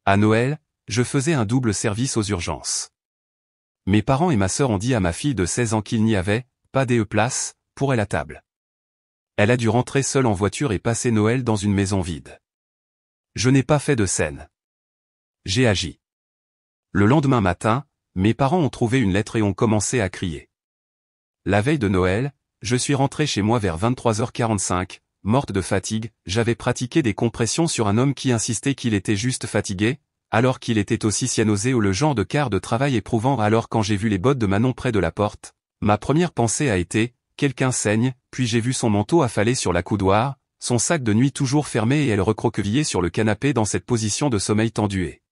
À Noël, je faisais un double service aux urgences. Mes parents et ma sœur ont dit à ma fille de 16 ans qu'il n'y avait pas de place pour elle à table. Elle a dû rentrer seule en voiture et passer Noël dans une maison vide. Je n'ai pas fait de scène. J'ai agi. Le lendemain matin, mes parents ont trouvé une lettre et ont commencé à crier. La veille de Noël, je suis rentré chez moi vers 23h45, morte de fatigue, j'avais pratiqué des compressions sur un homme qui insistait qu'il était juste fatigué, alors qu'il était aussi cyanosé ou le genre de quart de travail éprouvant. Alors quand j'ai vu les bottes de Manon près de la porte, ma première pensée a été, quelqu'un saigne, puis j'ai vu son manteau affalé sur la coudoir, son sac de nuit toujours fermé et elle recroquevillée sur le canapé dans cette position de sommeil tendu et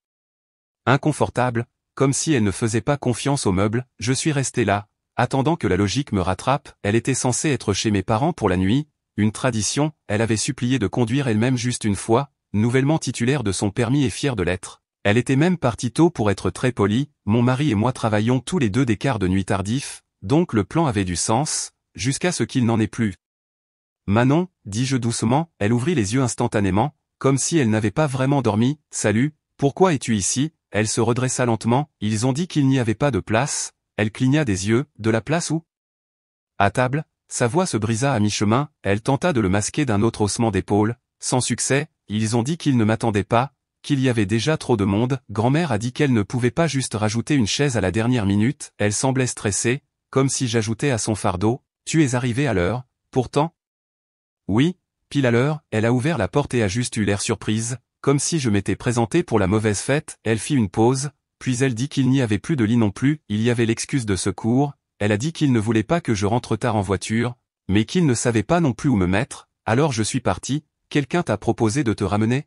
inconfortable, comme si elle ne faisait pas confiance aux meubles. Je suis resté là, attendant que la logique me rattrape. Elle était censée être chez mes parents pour la nuit, une tradition. Elle avait supplié de conduire elle-même juste une fois, nouvellement titulaire de son permis et fière de l'être. Elle était même partie tôt pour être très polie. Mon mari et moi travaillions tous les deux des quarts de nuit tardifs, donc le plan avait du sens, jusqu'à ce qu'il n'en ait plus. Manon, dis-je doucement, elle ouvrit les yeux instantanément, comme si elle n'avait pas vraiment dormi. Salut, pourquoi es-tu ici? Elle se redressa lentement. Ils ont dit qu'il n'y avait pas de place. Elle cligna des yeux. De la place où? À table. Sa voix se brisa à mi-chemin. Elle tenta de le masquer d'un autre haussement d'épaule. Sans succès. Ils ont dit qu'ils ne m'attendaient pas, qu'il y avait déjà trop de monde. Grand-mère a dit qu'elle ne pouvait pas juste rajouter une chaise à la dernière minute. Elle semblait stressée, comme si j'ajoutais à son fardeau. Tu es arrivé à l'heure, pourtant? Oui, pile à l'heure. Elle a ouvert la porte et a juste eu l'air surprise, comme si je m'étais présenté pour la mauvaise fête. Elle fit une pause, puis elle dit qu'il n'y avait plus de lit non plus. Il y avait l'excuse de secours. Elle a dit qu'il ne voulait pas que je rentre tard en voiture, mais qu'il ne savait pas non plus où me mettre. Alors je suis parti. Quelqu'un t'a proposé de te ramener?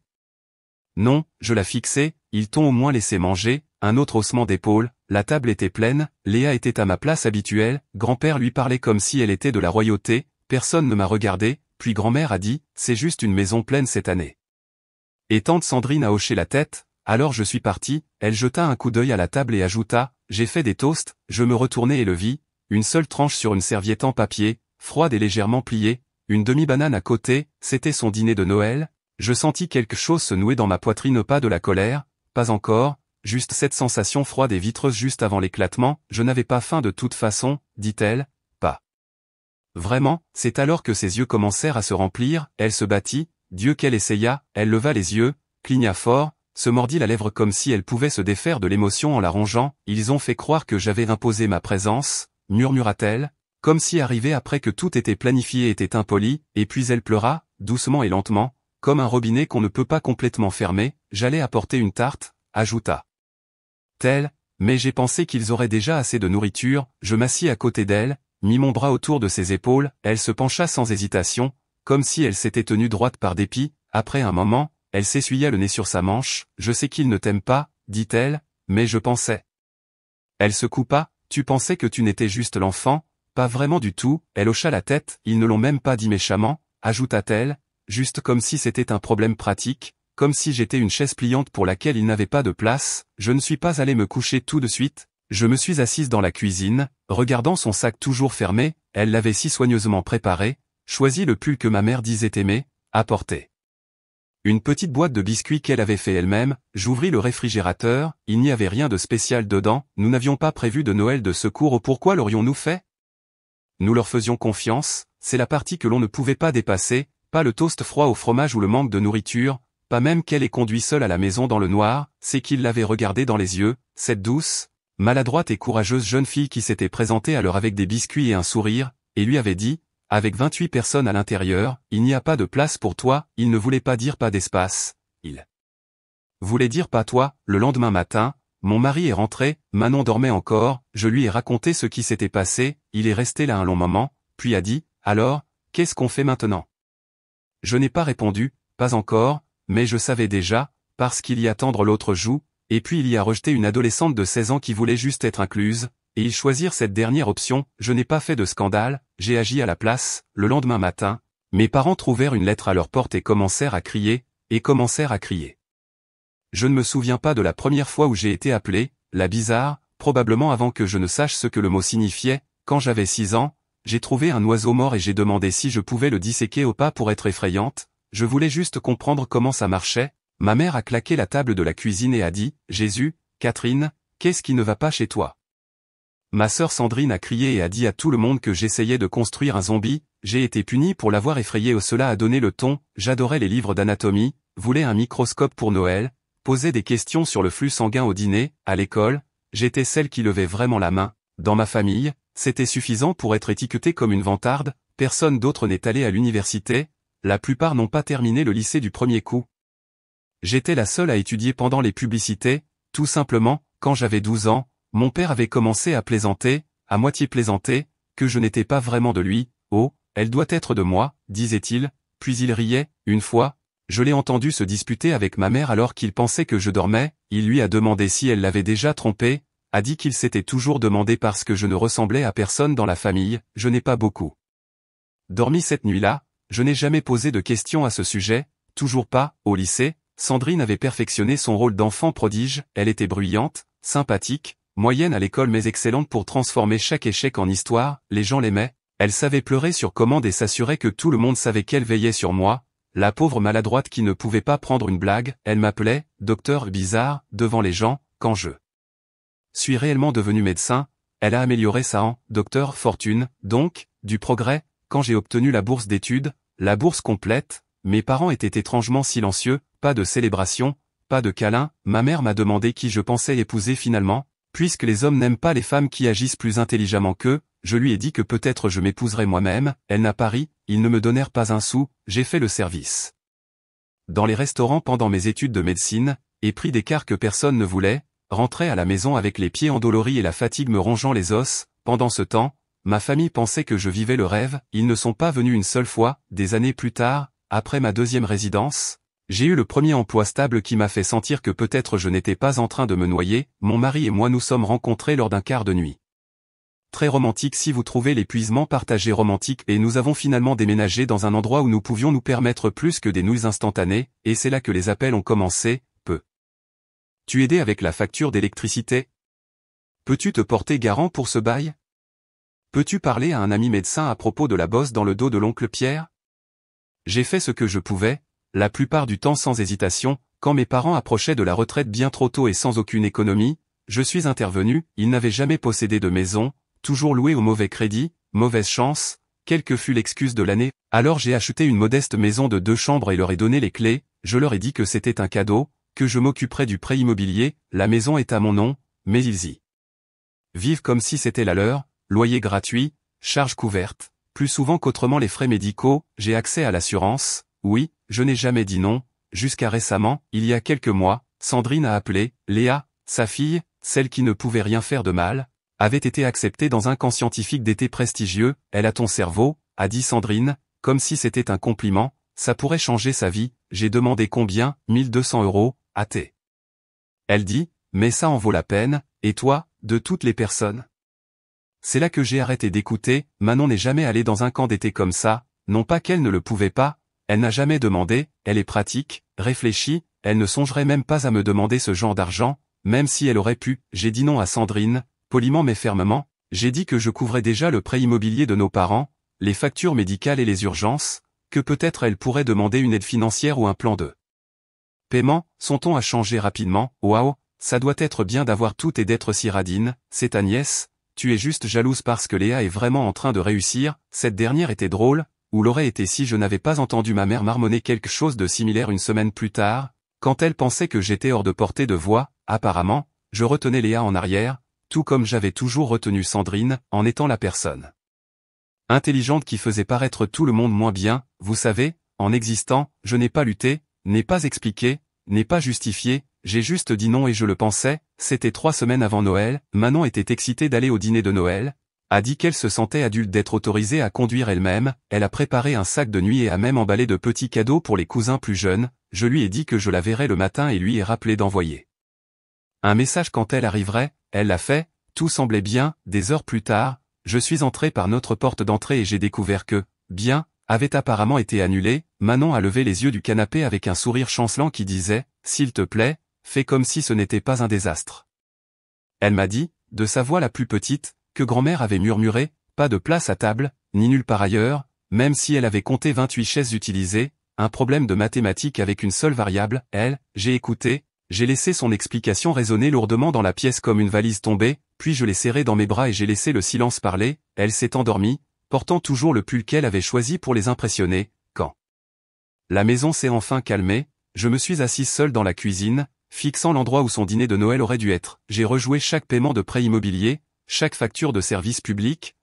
Non, je la fixais. Ils t'ont au moins laissé manger. Un autre haussement d'épaule. La table était pleine. Léa était à ma place habituelle. Grand-père lui parlait comme si elle était de la royauté. Personne ne m'a regardé. Puis grand-mère a dit, c'est juste une maison pleine cette année. Et tante Sandrine a hoché la tête. Alors je suis parti. Elle jeta un coup d'œil à la table et ajouta, j'ai fait des toasts. Je me retournai et le vis, une seule tranche sur une serviette en papier, froide et légèrement pliée, une demi-banane à côté. C'était son dîner de Noël. Je sentis quelque chose se nouer dans ma poitrine, pas de la colère, pas encore, juste cette sensation froide et vitreuse juste avant l'éclatement. Je n'avais pas faim de toute façon, dit-elle, pas. Vraiment. C'est alors que ses yeux commencèrent à se remplir. Elle se battit. Dieu qu'elle essaya. Elle leva les yeux, cligna fort, se mordit la lèvre comme si elle pouvait se défaire de l'émotion en la rongeant. Ils ont fait croire que j'avais imposé ma présence, murmura-t-elle, comme si arrivé après que tout était planifié était impoli, et puis elle pleura, doucement et lentement, comme un robinet qu'on ne peut pas complètement fermer. J'allais apporter une tarte, ajouta-t-elle, mais j'ai pensé qu'ils auraient déjà assez de nourriture. Je m'assis à côté d'elle, mis mon bras autour de ses épaules. Elle se pencha sans hésitation, comme si elle s'était tenue droite par dépit. Après un moment, elle s'essuya le nez sur sa manche. Je sais qu'il ne t'aime pas, dit-elle, mais je pensais. Elle se coupa. Tu pensais que tu n'étais juste l'enfant? Pas vraiment du tout. Elle hocha la tête. Ils ne l'ont même pas dit méchamment, ajouta-t-elle, juste comme si c'était un problème pratique, comme si j'étais une chaise pliante pour laquelle il n'avait pas de place. Je ne suis pas allé me coucher tout de suite. Je me suis assise dans la cuisine, regardant son sac toujours fermé. Elle l'avait si soigneusement préparé, choisi le pull que ma mère disait aimer, apporter. Une petite boîte de biscuits qu'elle avait fait elle-même. J'ouvris le réfrigérateur. Il n'y avait rien de spécial dedans. Nous n'avions pas prévu de Noël de secours. Pourquoi l'aurions-nous fait? Nous leur faisions confiance. C'est la partie que l'on ne pouvait pas dépasser. Pas le toast froid au fromage ou le manque de nourriture. Pas même qu'elle ait conduit seule à la maison dans le noir. C'est qu'il l'avait regardée dans les yeux, cette douce, maladroite et courageuse jeune fille qui s'était présentée à l'heure avec des biscuits et un sourire, et lui avait dit, avec 28 personnes à l'intérieur, il n'y a pas de place pour toi. Il ne voulait pas dire pas d'espace, il voulait dire pas toi. Le lendemain matin, mon mari est rentré, Manon dormait encore, je lui ai raconté ce qui s'était passé. Il est resté là un long moment, puis a dit, alors, qu'est-ce qu'on fait maintenant? Je n'ai pas répondu, pas encore, mais je savais déjà, parce qu'il y a tendre l'autre joue, et puis il y a rejeté une adolescente de 16 ans qui voulait juste être incluse, et ils choisirent cette dernière option. Je n'ai pas fait de scandale, j'ai agi à la place. Le lendemain matin, mes parents trouvèrent une lettre à leur porte et commencèrent à crier. Je ne me souviens pas de la première fois où j'ai été appelé, la bizarre, probablement avant que je ne sache ce que le mot signifiait. Quand j'avais 6 ans, j'ai trouvé un oiseau mort et j'ai demandé si je pouvais le disséquer au pas pour être effrayante. Je voulais juste comprendre comment ça marchait. Ma mère a claqué la table de la cuisine et a dit « Jésus, Catherine, qu'est-ce qui ne va pas chez toi ?» Ma sœur Sandrine a crié et a dit à tout le monde que j'essayais de construire un zombie, j'ai été punie pour l'avoir effrayé. Cela a donné le ton, j'adorais les livres d'anatomie, voulais un microscope pour Noël, posais des questions sur le flux sanguin au dîner, à l'école, j'étais celle qui levait vraiment la main. Dans ma famille, c'était suffisant pour être étiquetée comme une vantarde, personne d'autre n'est allé à l'université, la plupart n'ont pas terminé le lycée du premier coup. J'étais la seule à étudier pendant les publicités, tout simplement, quand j'avais 12 ans, mon père avait commencé à plaisanter, à moitié plaisanter, que je n'étais pas vraiment de lui, oh, elle doit être de moi, disait-il, puis il riait, une fois, je l'ai entendu se disputer avec ma mère alors qu'il pensait que je dormais, il lui a demandé si elle l'avait déjà trompé, a dit qu'il s'était toujours demandé parce que je ne ressemblais à personne dans la famille, je n'ai pas beaucoup dormi cette nuit-là, je n'ai jamais posé de questions à ce sujet, toujours pas, au lycée, Sandrine avait perfectionné son rôle d'enfant prodige, elle était bruyante, sympathique, moyenne à l'école mais excellente pour transformer chaque échec en histoire, les gens l'aimaient, elle savait pleurer sur commande et s'assurer que tout le monde savait qu'elle veillait sur moi, la pauvre maladroite qui ne pouvait pas prendre une blague, elle m'appelait « docteur bizarre » devant les gens, quand je suis réellement devenu médecin, elle a amélioré ça en « docteur fortune », donc, du progrès, quand j'ai obtenu la bourse d'études, la bourse complète, mes parents étaient étrangement silencieux, pas de célébration, pas de câlin, ma mère m'a demandé qui je pensais épouser finalement, puisque les hommes n'aiment pas les femmes qui agissent plus intelligemment qu'eux, je lui ai dit que peut-être je m'épouserais moi-même, elle n'a pas ri, ils ne me donnèrent pas un sou, j'ai fait le service dans les restaurants pendant mes études de médecine, et pris des quarts que personne ne voulait, rentrais à la maison avec les pieds endoloris et la fatigue me rongeant les os, pendant ce temps, ma famille pensait que je vivais le rêve, ils ne sont pas venus une seule fois, des années plus tard, après ma deuxième résidence, j'ai eu le premier emploi stable qui m'a fait sentir que peut-être je n'étais pas en train de me noyer, mon mari et moi nous sommes rencontrés lors d'un quart de nuit. Très romantique si vous trouvez l'épuisement partagé romantique et nous avons finalement déménagé dans un endroit où nous pouvions nous permettre plus que des nouilles instantanées, et c'est là que les appels ont commencé, peux-tu aider avec la facture d'électricité? Peux-tu te porter garant pour ce bail? Peux-tu parler à un ami médecin à propos de la bosse dans le dos de l'oncle Pierre? J'ai fait ce que je pouvais, la plupart du temps sans hésitation, quand mes parents approchaient de la retraite bien trop tôt et sans aucune économie, je suis intervenu, ils n'avaient jamais possédé de maison, toujours loué au mauvais crédit, mauvaise chance, quelle que fût l'excuse de l'année, alors j'ai acheté une modeste maison de 2 chambres et leur ai donné les clés, je leur ai dit que c'était un cadeau, que je m'occuperais du prêt immobilier, la maison est à mon nom, mais ils y vivent comme si c'était la leur, loyer gratuit, charges couvertes, plus souvent qu'autrement les frais médicaux, j'ai accès à l'assurance, oui, je n'ai jamais dit non, jusqu'à récemment, il y a quelques mois, Sandrine a appelé, Léa, sa fille, celle qui ne pouvait rien faire de mal, avait été acceptée dans un camp scientifique d'été prestigieux, elle a ton cerveau, a dit Sandrine, comme si c'était un compliment, ça pourrait changer sa vie, j'ai demandé combien, 1200 €, a-t-elle. Elle dit, mais ça en vaut la peine, et toi, de toutes les personnes? C'est là que j'ai arrêté d'écouter, Manon n'est jamais allée dans un camp d'été comme ça, non pas qu'elle ne le pouvait pas, elle n'a jamais demandé, elle est pratique, réfléchie, elle ne songerait même pas à me demander ce genre d'argent, même si elle aurait pu, j'ai dit non à Sandrine, poliment mais fermement, j'ai dit que je couvrais déjà le prêt immobilier de nos parents, les factures médicales et les urgences, que peut-être elle pourrait demander une aide financière ou un plan de paiement, son ton a changé rapidement, waouh, ça doit être bien d'avoir tout et d'être si radine, c'est ta nièce, tu es juste jalouse parce que Léa est vraiment en train de réussir, cette dernière était drôle, ou l'aurait été si je n'avais pas entendu ma mère marmonner quelque chose de similaire une semaine plus tard, quand elle pensait que j'étais hors de portée de voix, apparemment, je retenais Léa en arrière, tout comme j'avais toujours retenu Sandrine, en étant la personne intelligente qui faisait paraître tout le monde moins bien, vous savez, en existant, je n'ai pas lutté, n'ai pas expliqué, n'ai pas justifié, j'ai juste dit non et je le pensais, c'était 3 semaines avant Noël, Manon était excitée d'aller au dîner de Noël, a dit qu'elle se sentait adulte d'être autorisée à conduire elle-même, elle a préparé un sac de nuit et a même emballé de petits cadeaux pour les cousins plus jeunes, je lui ai dit que je la verrais le matin et lui ai rappelé d'envoyer un message quand elle arriverait, elle l'a fait, tout semblait bien, des heures plus tard, je suis entré par notre porte d'entrée et j'ai découvert que, bien, avait apparemment été annulé, Manon a levé les yeux du canapé avec un sourire chancelant qui disait, s'il te plaît, fais comme si ce n'était pas un désastre. Elle m'a dit, de sa voix la plus petite, que grand-mère avait murmuré, pas de place à table, ni nulle part ailleurs, même si elle avait compté 28 chaises utilisées, un problème de mathématiques avec une seule variable, elle, j'ai écouté, j'ai laissé son explication résonner lourdement dans la pièce comme une valise tombée, puis je l'ai serrée dans mes bras et j'ai laissé le silence parler, elle s'est endormie, portant toujours le pull qu'elle avait choisi pour les impressionner, quand la maison s'est enfin calmée, je me suis assise seule dans la cuisine, fixant l'endroit où son dîner de Noël aurait dû être. J'ai rejoué chaque paiement de prêt immobilier, chaque facture de service public,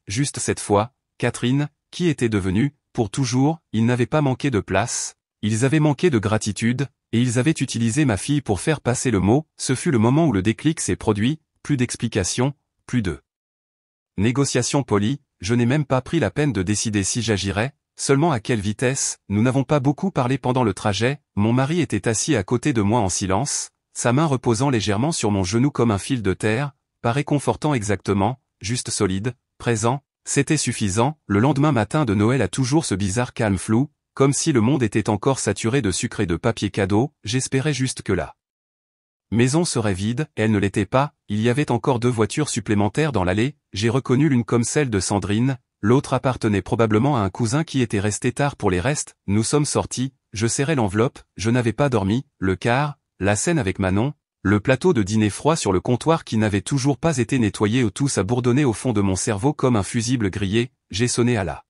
juste cette fois, Catherine, qui était devenue, pour toujours, ils n'avaient pas manqué de place, ils avaient manqué de gratitude, et ils avaient utilisé ma fille pour faire passer le mot, ce fut le moment où le déclic s'est produit, plus d'explications, plus de négociations polies, je n'ai même pas pris la peine de décider si j'agirais, seulement à quelle vitesse, nous n'avons pas beaucoup parlé pendant le trajet, mon mari était assis à côté de moi en silence, sa main reposant légèrement sur mon genou comme un fil de terre, pas réconfortant exactement, juste solide, présent, c'était suffisant, le lendemain matin de Noël a toujours ce bizarre calme flou, comme si le monde était encore saturé de sucre et de papier cadeau, j'espérais juste que la maison serait vide, elle ne l'était pas, il y avait encore 2 voitures supplémentaires dans l'allée, j'ai reconnu l'une comme celle de Sandrine, l'autre appartenait probablement à un cousin qui était resté tard pour les restes, nous sommes sortis, je serrais l'enveloppe, je n'avais pas dormi, le quart, la scène avec Manon, le plateau de dîner froid sur le comptoir qui n'avait toujours pas été nettoyé, tout ça bourdonnait au fond de mon cerveau comme un fusible grillé, j'ai sonné à la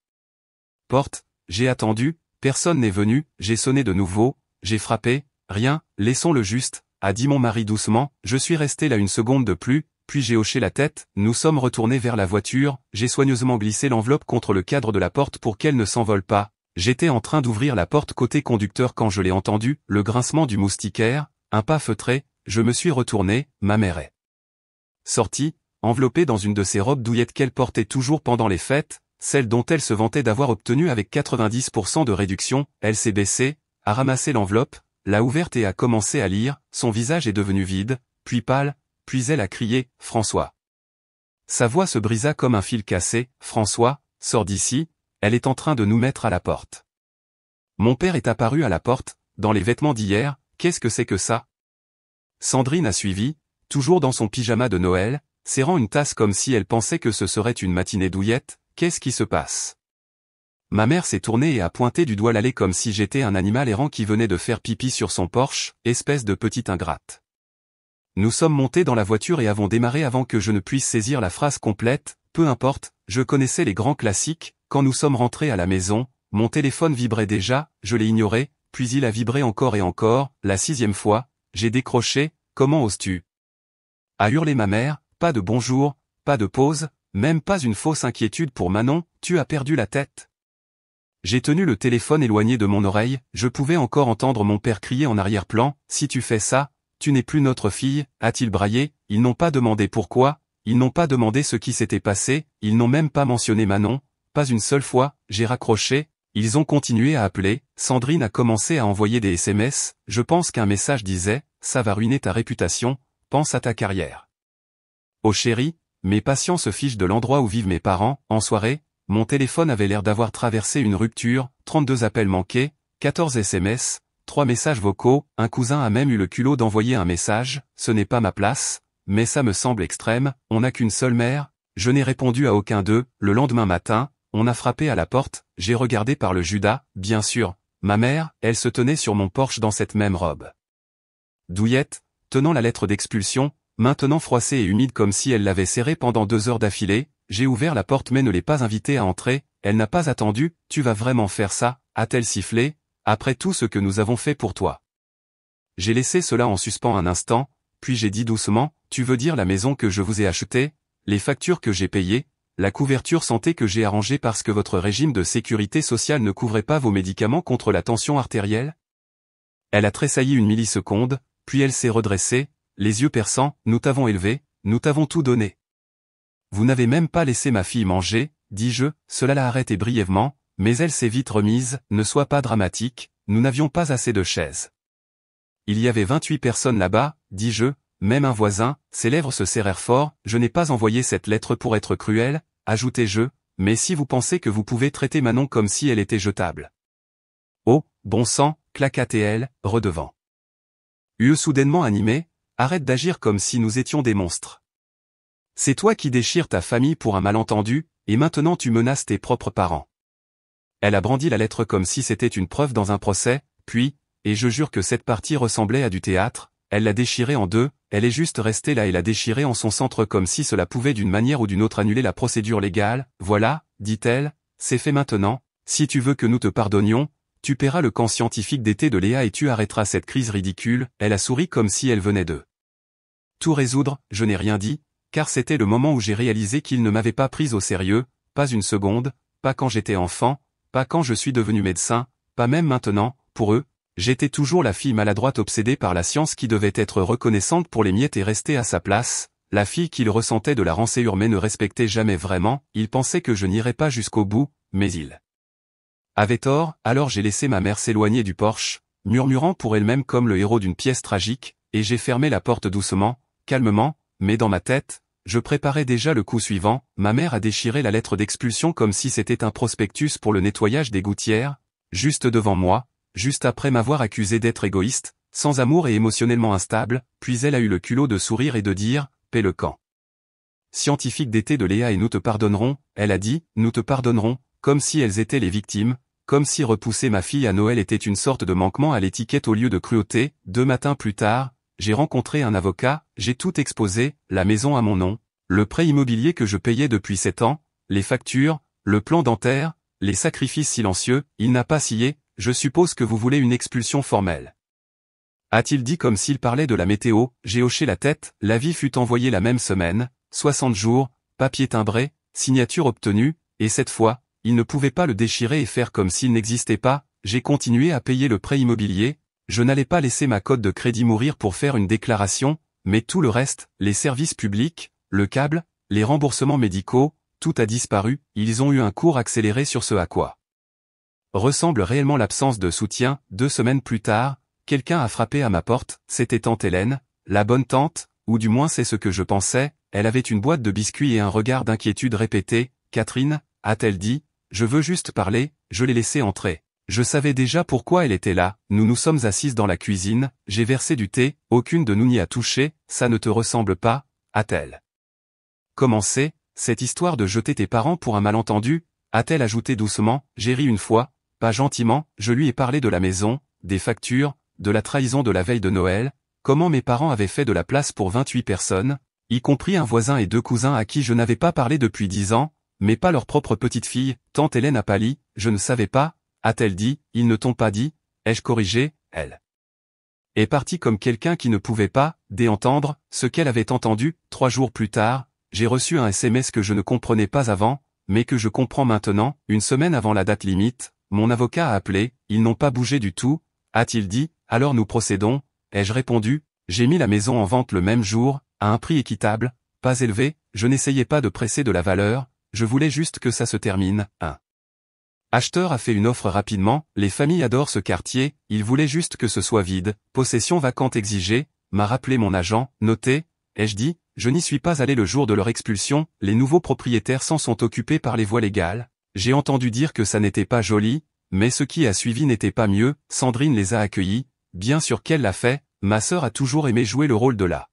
porte, j'ai attendu, personne n'est venu, j'ai sonné de nouveau, j'ai frappé, rien, laissons-le juste, a dit mon mari doucement, je suis resté là une seconde de plus, puis j'ai hoché la tête, nous sommes retournés vers la voiture, j'ai soigneusement glissé l'enveloppe contre le cadre de la porte pour qu'elle ne s'envole pas, j'étais en train d'ouvrir la porte côté conducteur quand je l'ai entendu, le grincement du moustiquaire, un pas feutré, je me suis retourné, ma mère est sortie, enveloppée dans une de ces robes douillettes qu'elle portait toujours pendant les fêtes, celle dont elle se vantait d'avoir obtenu avec 90% de réduction, elle s'est baissée, a ramassé l'enveloppe, l'a ouverte et a commencé à lire, son visage est devenu vide, puis pâle, puis elle a crié, « François !» Sa voix se brisa comme un fil cassé, « François, sors d'ici, elle est en train de nous mettre à la porte. » Mon père est apparu à la porte, dans les vêtements d'hier, qu'est-ce que c'est que ça? Sandrine a suivi, toujours dans son pyjama de Noël, serrant une tasse comme si elle pensait que ce serait une matinée douillette, qu'est-ce qui se passe? Ma mère s'est tournée et a pointé du doigt l'allée comme si j'étais un animal errant qui venait de faire pipi sur son porche, espèce de petite ingrate. Nous sommes montés dans la voiture et avons démarré avant que je ne puisse saisir la phrase complète, peu importe, je connaissais les grands classiques, quand nous sommes rentrés à la maison, mon téléphone vibrait déjà, je l'ai ignoré, puis il a vibré encore et encore, la 6e fois, j'ai décroché, comment oses-tu? A hurlé ma mère, pas de bonjour, pas de pause, même pas une fausse inquiétude pour Manon, tu as perdu la tête. J'ai tenu le téléphone éloigné de mon oreille, je pouvais encore entendre mon père crier en arrière-plan, si tu fais ça, tu n'es plus notre fille, a-t-il braillé, ils n'ont pas demandé pourquoi, ils n'ont pas demandé ce qui s'était passé, ils n'ont même pas mentionné Manon, pas une seule fois, j'ai raccroché, ils ont continué à appeler, Sandrine a commencé à envoyer des SMS, je pense qu'un message disait, ça va ruiner ta réputation, pense à ta carrière. Oh chérie, mes patients se fichent de l'endroit où vivent mes parents, en soirée, mon téléphone avait l'air d'avoir traversé une rupture, 32 appels manqués, 14 SMS, 3 messages vocaux, un cousin a même eu le culot d'envoyer un message, ce n'est pas ma place, mais ça me semble extrême, on n'a qu'une seule mère, je n'ai répondu à aucun d'eux, le lendemain matin, on a frappé à la porte, j'ai regardé par le Judas, bien sûr, ma mère, elle se tenait sur mon porche dans cette même robe douillette, tenant la lettre d'expulsion, maintenant froissée et humide comme si elle l'avait serrée pendant 2 heures d'affilée, j'ai ouvert la porte mais ne l'ai pas invitée à entrer, elle n'a pas attendu, tu vas vraiment faire ça, a-t-elle sifflé, après tout ce que nous avons fait pour toi. J'ai laissé cela en suspens un instant, puis j'ai dit doucement, tu veux dire la maison que je vous ai achetée, les factures que j'ai payées, la couverture santé que j'ai arrangée parce que votre régime de sécurité sociale ne couvrait pas vos médicaments contre la tension artérielle? Elle a tressailli une milliseconde, puis elle s'est redressée, les yeux perçants, nous t'avons élevé, nous t'avons tout donné. Vous n'avez même pas laissé ma fille manger, dis-je, cela l'a arrêtée brièvement, mais elle s'est vite remise, ne sois pas dramatique, nous n'avions pas assez de chaises. Il y avait 28 personnes là-bas, dis-je, même un voisin, ses lèvres se serrèrent fort, je n'ai pas envoyé cette lettre pour être cruel, ajoutai-je, mais si vous pensez que vous pouvez traiter Manon comme si elle était jetable. Oh, bon sang, claqua-t-elle, redevant. Soudainement animé, arrête d'agir comme si nous étions des monstres. C'est toi qui déchires ta famille pour un malentendu, et maintenant tu menaces tes propres parents. Elle a brandi la lettre comme si c'était une preuve dans un procès, puis, et je jure que cette partie ressemblait à du théâtre, elle l'a déchirée en deux, elle est juste restée là et l'a déchirée en son centre comme si cela pouvait d'une manière ou d'une autre annuler la procédure légale. Voilà, dit-elle, c'est fait maintenant, si tu veux que nous te pardonnions, tu paieras le camp scientifique d'été de Léa et tu arrêteras cette crise ridicule. Elle a souri comme si elle venait de tout résoudre. Je n'ai rien dit, car c'était le moment où j'ai réalisé qu'ils ne m'avaient pas prise au sérieux, pas une seconde, pas quand j'étais enfant, pas quand je suis devenu médecin, pas même maintenant. Pour eux, j'étais toujours la fille maladroite obsédée par la science qui devait être reconnaissante pour les miettes et rester à sa place, la fille qu'ils ressentaient de la rancœur mais ne respectaient jamais vraiment. Ils pensaient que je n'irais pas jusqu'au bout, mais ils avaient tort. Alors j'ai laissé ma mère s'éloigner du porche, murmurant pour elle-même comme le héros d'une pièce tragique, et j'ai fermé la porte doucement, calmement, mais dans ma tête, je préparais déjà le coup suivant. Ma mère a déchiré la lettre d'expulsion comme si c'était un prospectus pour le nettoyage des gouttières, juste devant moi, juste après m'avoir accusé d'être égoïste, sans amour et émotionnellement instable, puis elle a eu le culot de sourire et de dire « Paie le camp scientifique d'été de Léa et nous te pardonnerons », elle a dit « Nous te pardonnerons », comme si elles étaient les victimes, comme si repousser ma fille à Noël était une sorte de manquement à l'étiquette au lieu de cruauté. 2 matins plus tard, j'ai rencontré un avocat, j'ai tout exposé, la maison à mon nom, le prêt immobilier que je payais depuis 7 ans, les factures, le plan dentaire, les sacrifices silencieux. Il n'a pas scié. Je suppose que vous voulez une expulsion formelle, a-t-il dit comme s'il parlait de la météo. J'ai hoché la tête. L'avis fut envoyé la même semaine, 60 jours, papier timbré, signature obtenue, et cette fois, il ne pouvait pas le déchirer et faire comme s'il n'existait pas. J'ai continué à payer le prêt immobilier. Je n'allais pas laisser ma cote de crédit mourir pour faire une déclaration, mais tout le reste, les services publics, le câble, les remboursements médicaux, tout a disparu. Ils ont eu un cours accéléré sur ce à quoi ressemble réellement l'absence de soutien. 2 semaines plus tard, quelqu'un a frappé à ma porte. C'était tante Hélène, la bonne tante, ou du moins c'est ce que je pensais. Elle avait une boîte de biscuits et un regard d'inquiétude répété. « Catherine » a-t-elle dit, « je veux juste parler ». Je l'ai laissée entrer. Je savais déjà pourquoi elle était là. Nous nous sommes assises dans la cuisine, j'ai versé du thé, aucune de nous n'y a touché. « Ça ne te ressemble pas » a-t-elle commencé, « cette histoire de jeter tes parents pour un malentendu » a-t-elle ajouté doucement. J'ai ri une fois, pas gentiment. Je lui ai parlé de la maison, des factures, de la trahison de la veille de Noël, comment mes parents avaient fait de la place pour 28 personnes, y compris un voisin et 2 cousins à qui je n'avais pas parlé depuis 10 ans, mais pas leur propre petite fille. Tante Hélène a pâli. « Je ne savais pas » a-t-elle dit. « Ils ne t'ont pas dit » ai-je corrigé. Elle est partie comme quelqu'un qui ne pouvait pas entendre ce qu'elle avait entendu. 3 jours plus tard, j'ai reçu un SMS que je ne comprenais pas avant, mais que je comprends maintenant. 1 semaine avant la date limite, mon avocat a appelé. « Ils n'ont pas bougé du tout » a-t-il dit. « Alors nous procédons » ai-je répondu. J'ai mis la maison en vente le même jour, à un prix équitable, pas élevé. Je n'essayais pas de presser de la valeur, je voulais juste que ça se termine. Un acheteur a fait une offre rapidement. Les familles adorent ce quartier, il voulait juste que ce soit vide. Possession vacante exigée, m'a rappelé mon agent. Notez, ai-je dit, je n'y suis pas allé le jour de leur expulsion. Les nouveaux propriétaires s'en sont occupés par les voies légales. J'ai entendu dire que ça n'était pas joli, mais ce qui a suivi n'était pas mieux. Sandrine les a accueillis, bien sûr qu'elle l'a fait. Ma sœur a toujours aimé jouer le rôle de la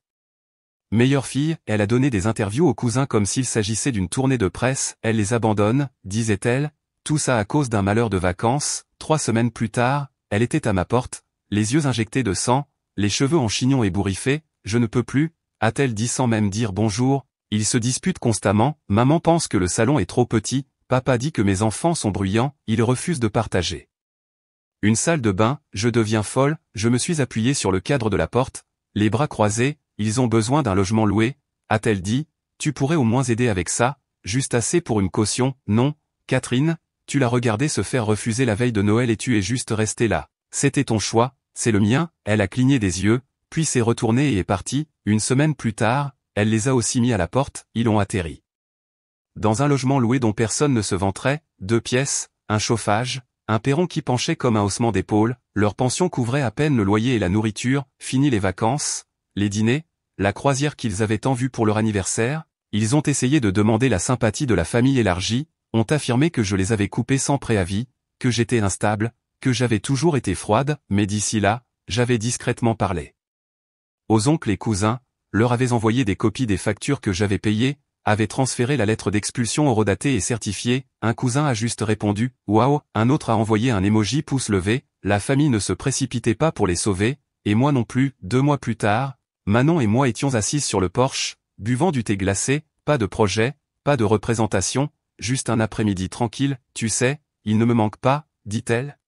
meilleure fille. Elle a donné des interviews aux cousins comme s'il s'agissait d'une tournée de presse. Elle les abandonne, disait-elle. Tout ça à cause d'un malheur de vacances. 3 semaines plus tard, elle était à ma porte, les yeux injectés de sang, les cheveux en chignon ébouriffés. « Je ne peux plus » a-t-elle dit sans même dire bonjour. Ils se disputent constamment. Maman pense que le salon est trop petit. Papa dit que mes enfants sont bruyants. Ils refusent de partager une salle de bain. Je deviens folle. Je me suis appuyée sur le cadre de la porte, les bras croisés. Ils ont besoin d'un logement loué, a-t-elle dit. Tu pourrais au moins aider avec ça, juste assez pour une caution. Non, Catherine, tu l'as regardé se faire refuser la veille de Noël et tu es juste restée là. C'était ton choix, c'est le mien. Elle a cligné des yeux, puis s'est retournée et est partie. 1 semaine plus tard, elle les a aussi mis à la porte. Ils ont atterri dans un logement loué dont personne ne se vanterait. 2 pièces, un chauffage, un perron qui penchait comme un haussement d'épaule. Leur pension couvrait à peine le loyer et la nourriture. Fini les vacances, les dîners, la croisière qu'ils avaient tant vue pour leur anniversaire. Ils ont essayé de demander la sympathie de la famille élargie, ont affirmé que je les avais coupés sans préavis, que j'étais instable, que j'avais toujours été froide, mais d'ici là, j'avais discrètement parlé aux oncles et cousins, leur avais envoyé des copies des factures que j'avais payées, avait transféré la lettre d'expulsion horodatée et certifiée, un cousin a juste répondu « Waouh », un autre a envoyé un emoji pouce levé, la famille ne se précipitait pas pour les sauver, et moi non plus. 2 mois plus tard, Manon et moi étions assises sur le porche, buvant du thé glacé, pas de projet, pas de représentation, juste un après-midi tranquille, tu sais, il ne me manque pas, dit-elle.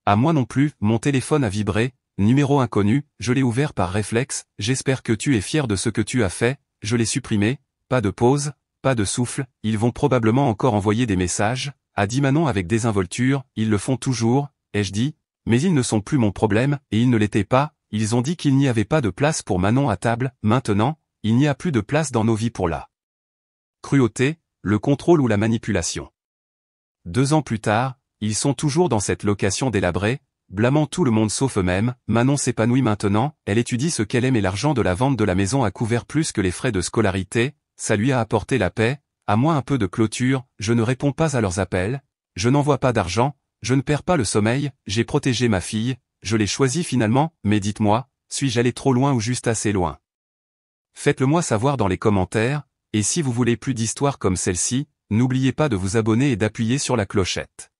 À moi non plus, mon téléphone a vibré, numéro inconnu, je l'ai ouvert par réflexe, j'espère que tu es fier de ce que tu as fait, je l'ai supprimé, pas de pause, pas de souffle, ils vont probablement encore envoyer des messages, a dit Manon avec désinvolture, ils le font toujours, ai-je dit, mais ils ne sont plus mon problème, et ils ne l'étaient pas, ils ont dit qu'il n'y avait pas de place pour Manon à table, maintenant, il n'y a plus de place dans nos vies pour la cruauté, le contrôle ou la manipulation. 2 ans plus tard, ils sont toujours dans cette location délabrée, blâmant tout le monde sauf eux-mêmes. Manon s'épanouit maintenant, elle étudie ce qu'elle aime et l'argent de la vente de la maison a couvert plus que les frais de scolarité, ça lui a apporté la paix, à moi un peu de clôture, je ne réponds pas à leurs appels, je n'envoie pas d'argent, je ne perds pas le sommeil, j'ai protégé ma fille, je l'ai choisie finalement, mais dites-moi, suis-je allé trop loin ou juste assez loin? Faites-le moi savoir dans les commentaires, et si vous voulez plus d'histoires comme celle-ci, n'oubliez pas de vous abonner et d'appuyer sur la clochette.